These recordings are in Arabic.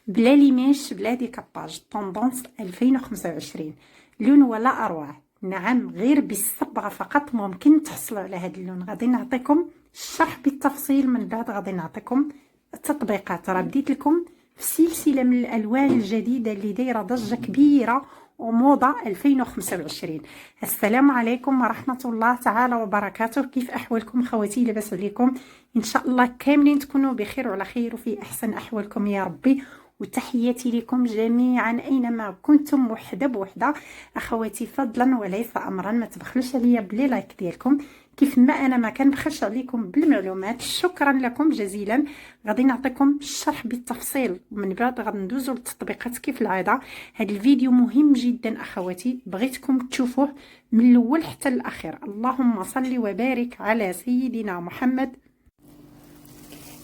بلا ليميش بلا ديكاباج طوندونس 2025. لون ولا اروع. نعم، غير بالصبغه فقط ممكن تحصلوا على هذا اللون. غادي نعطيكم الشرح بالتفصيل، من بعد غادي نعطيكم التطبيقات. راه بديت لكم في سلسله من الالوان الجديده اللي دايره ضجه كبيره وموضه 2025. السلام عليكم ورحمه الله تعالى وبركاته. كيف احوالكم خواتي؟ لاباس عليكم؟ ان شاء الله كاملين تكونوا بخير وعلى خير وفي احسن احوالكم يا ربي. وتحياتي لكم جميعا اينما كنتم، وحده بوحده. اخواتي فضلا وليس امرا ما تبخلوش عليا بلي لايك ديالكم، كيف ما انا ما كنبخلش عليكم بالمعلومات. شكرا لكم جزيلا. غادي نعطيكم الشرح بالتفصيل ومن بعد غادي ندوزو للتطبيقات كيف العاده. هذا الفيديو مهم جدا اخواتي، بغيتكم تشوفوه من الاول حتى الاخير. اللهم صل وبارك على سيدنا محمد.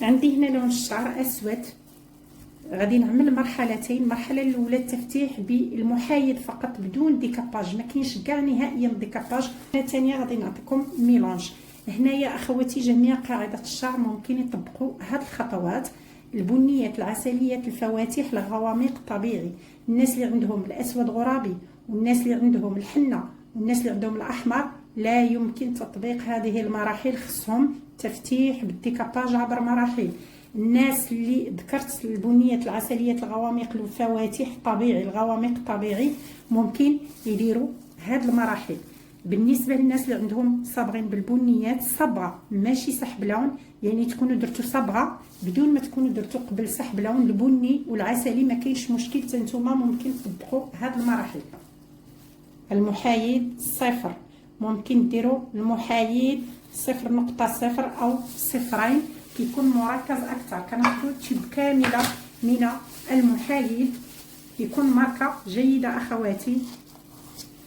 عندي هنا لون الشعر اسود. غادي نعمل مرحلتين. المرحله الاولى التفتيح بالمحايد فقط بدون ديكاباج، ما كاينش كاع نهائيا ديكاباج. الثانيه غادي نعطيكم ميلونج. هنايا اخواتي جميع قاعده الشعر ممكن يطبقوا هاد الخطوات: البنيات، العسليات، الفواتح، الغوامق طبيعي. الناس اللي عندهم الاسود غرابي، والناس اللي عندهم الحنه، والناس اللي عندهم الاحمر، لا يمكن تطبيق هذه المراحل. خصهم تفتيح بالديكاباج عبر مراحل. الناس اللي ذكرت البنيات، العسليات، الغوامق، الفواتح طبيعي، الغوامق طبيعي، ممكن يديروا هاد المراحل. بالنسبه للناس اللي عندهم صابغين بالبنيات، صبغه ماشي سحب لون، يعني تكونوا درتوا صبغه بدون ما تكونوا درتوا قبل سحب لون. البني والعسلي ما كاينش مشكل، حتى نتوما ممكن تطبقوا هاد المراحل. المحايد صفر، ممكن ديروا المحايد 0.0 او صفرين، كيكون مركز اكثر. كناخذوا تيب كامله من المحايد، كيكون ماركه جيده اخواتي.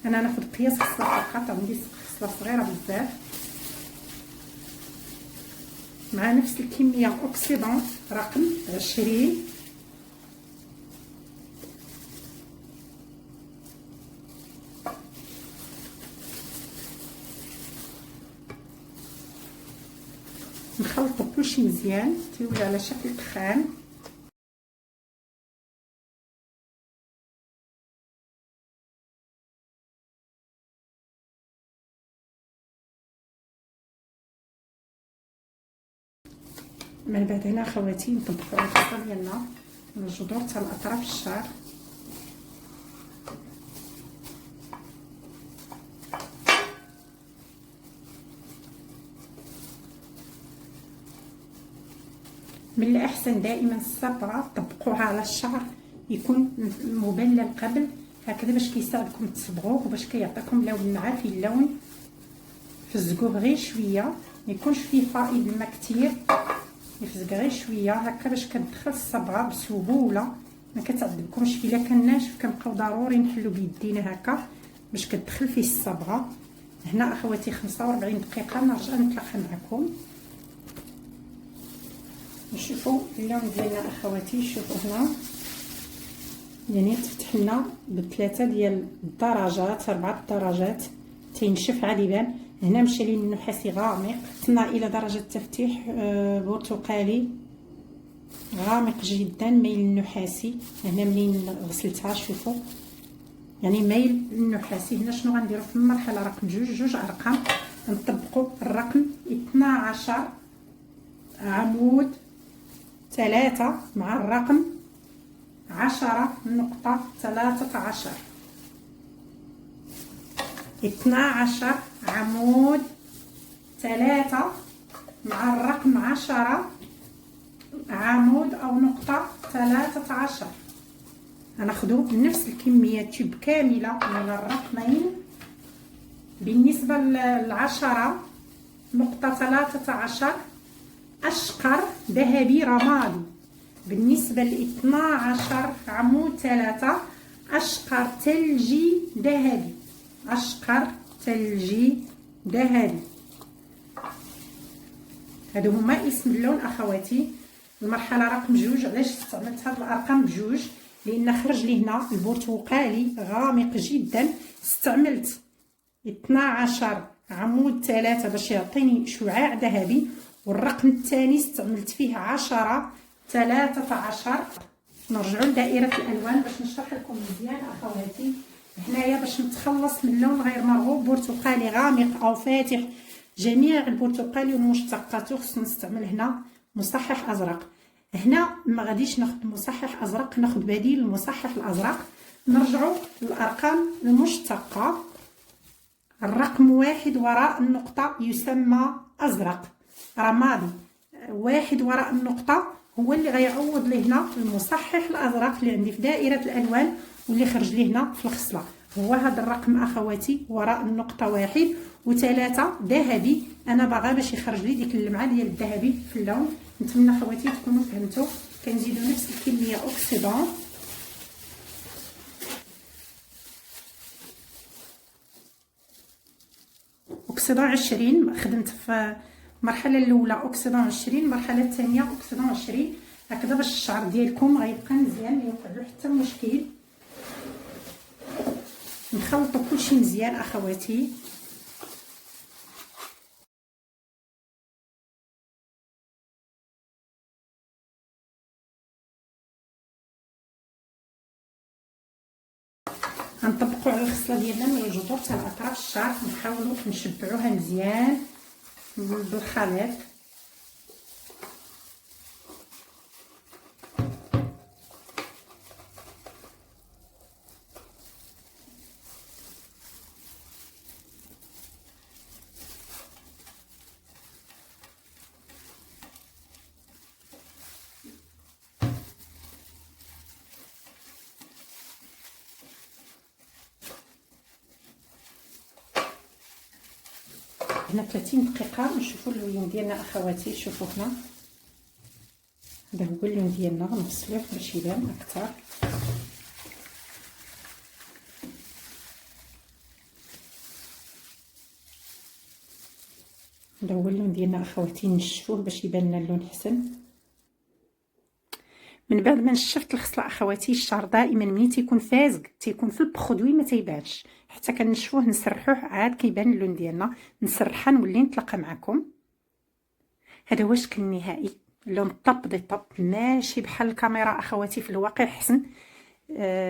انا ناخذ قياس خصله فقط، عندي خصله صغيره بزاف، مع نفس الكميه اوكسيدون رقم 20. نخلطو كلشي مزيان تيولي على شكل دخان. من بعد هنا خواتي نطبقو الخلطه ديالنا من الجذور حتى لاطراف الشعر. من الاحسن دائما الصبغه طبقوها على الشعر يكون مبلل قبل، هكذا باش كيساعدكم تصبغوه وباش كيعطيكم لون عافي. اللون فزقوه غير شويه، ما يكونش فيه فائض الماء كثير، يفزق غير شويه هكا باش كتدخل الصبغه بسهوله، ما كتعذبكمش فيه. الا كان ناشف كنبقاو ضروري نحلو بيدينا هكا باش كتدخل فيه الصبغه. هنا اخواتي 45 دقيقه. نرجع نتلاقى معكم نشوفوا اللون ديالنا اخواتي. شوفوا هنا يعني تفتح لنا بثلاثه ديال الدرجات، 4 درجات، تينشف عاد يبان. هنا مشى لي النحاسي غامق، وصلنا الى درجه تفتيح برتقالي غامق جدا، ميل النحاسي. هنا منين غسلتها شوفوا يعني ميل النحاسي. هنا شنو غنديروا في المرحله رقم جوج ارقام؟ نطبقوا الرقم 12 عمود 3 مع الرقم 10.13. 12 عمود 3 مع الرقم 10 عمود او نقطة 13. هناخدو نفس الكمية تيب كاملة من الرقمين. بالنسبة ل10.13 اشقر ذهبي رمادي. بالنسبة ل12 عمود 3 اشقر ثلجي ذهبي. اشقر ثلجي ذهبي. هادو هما اسم اللون اخواتي. المرحله رقم جوج. علاش استعملت هاد الارقام بجوج؟ لان خرج لي هنا البرتقالي غامق جدا. استعملت 12 عمود 3 باش يعطيني شعاع ذهبي، والرقم الثاني استعملت فيه 10.13 نرجعوا لدائره الالوان باش نشرح لكم مزيان اخواتي. هنايا باش نتخلص من لون غير مرغوب، برتقالي غامق او فاتح، جميع البرتقالي والمشتقات خصنا نستعمل هنا مصحح ازرق. هنا ما غاديش ناخذ مصحح ازرق، ناخذ بديل المصحح الازرق. نرجعوا للارقام المشتقه. الرقم 1 وراء النقطه يسمى ازرق رمادي. 1 وراء النقطه هو اللي غيعوض لي هنا المصحح الازرق اللي عندي في دائره الالوان واللي خرج لي هنا في الخصله. هو هذا الرقم اخواتي وراء النقطه 1 و3 ذهبي. انا باغا باش يخرج لي ديك اللمعه ديال الذهبي في اللون. نتمنى اخواتي تكونوا فهمتوا. كنزيدوا نفس الكميه اوكسيدون. اوكسيدون 20 خدمت في المرحله الاولى اوكسيدون 20، المرحله الثانيه اوكسيدون 20. هكذا باش الشعر ديالكم غيبقى مزيان ما يوقع له حتى مشكل. نخلطوا كلشي مزيان اخواتي. غنطبقوا على الخصله ديالنا من الجذور حتى لاطراف الشعر. نحاولوا نشبعوها مزيان بالخليط. هنا 30 دقيقه. نشوفوا اللون ديالنا اخواتي. شوفوا هنا هذا هو اللون ديالنا. غنغسلوه باش يبان اكثر. هذا هو اللون ديالنا اخواتي. نشفوه باش يبان لنا اللون حسن. من بعد ما نشفت الخصله اخواتي، الشعر دائما ملي تيكون فازق تيكون في البرودوي ما تيبانش. حتى كنشفوه نسرحوه عاد كيبان اللون ديالنا. نسرحها نولي نتلاقى معكم. هذا هو الشكل النهائي. اللون طب دي طب ماشي بحال الكاميرا اخواتي، في الواقع حسن.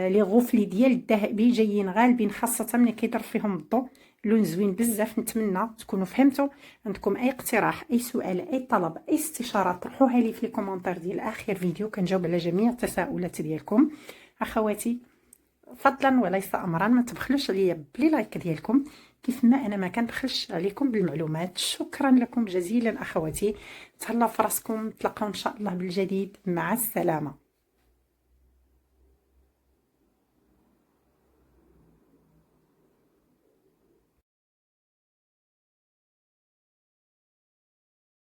لي غوفلي ديال الذهبي جايين غالبين، خاصه ملي كيضرب فيهم الضوء. لون زوين بزاف. نتمنى تكونوا فهمتوا. عندكم اي اقتراح، اي سؤال، اي طلب، اي استشاره، طرحوها لي في لي كومونتير ديال اخر فيديو. كنجاوب على جميع التساؤلات ديالكم اخواتي. فضلا وليس امرا ما تبخلوش عليا بلي لايك ديالكم، كيف ما انا ما كنبخلش عليكم بالمعلومات. شكرا لكم جزيلا اخواتي. تهلاو في راسكم. نتلاقاو ان شاء الله بالجديد. مع السلامه.